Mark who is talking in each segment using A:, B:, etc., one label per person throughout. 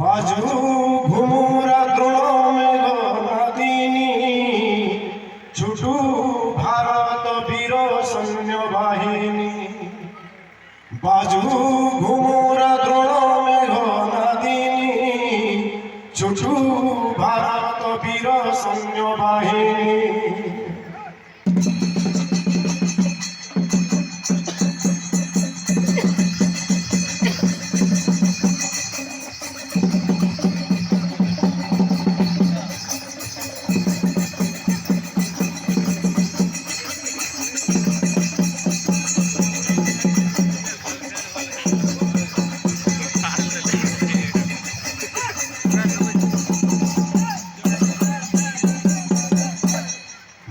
A: বাজু ঘুমুরা দ্রোণ মেঘনাদিনী ছুটু ভারত বীর সৈন্য বাহিনী। বাজু ঘুমুরা দ্রোণ মেঘনাদিনী ছুটু ভারত বীর সৈন্য বাহিনী।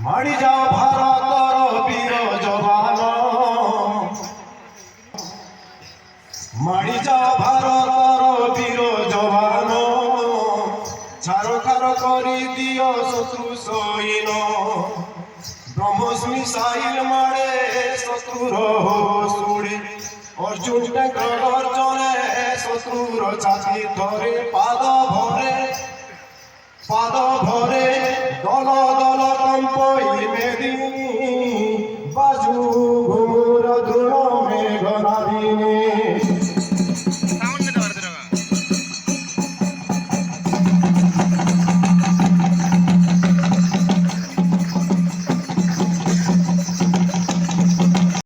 A: মারি যাও ভারতর বীর জবান, মারি যাও ভারতর বীর জবান, ছারখার করি দিও শত্রু সৈন্য। ব্রহ্মস মিসাইল মারে শত্রুর সুড়ে, অর্জুন ট্যাঙ্কর গর্জনে শত্রুর ছাতি ধরে। পাদ ভরে দল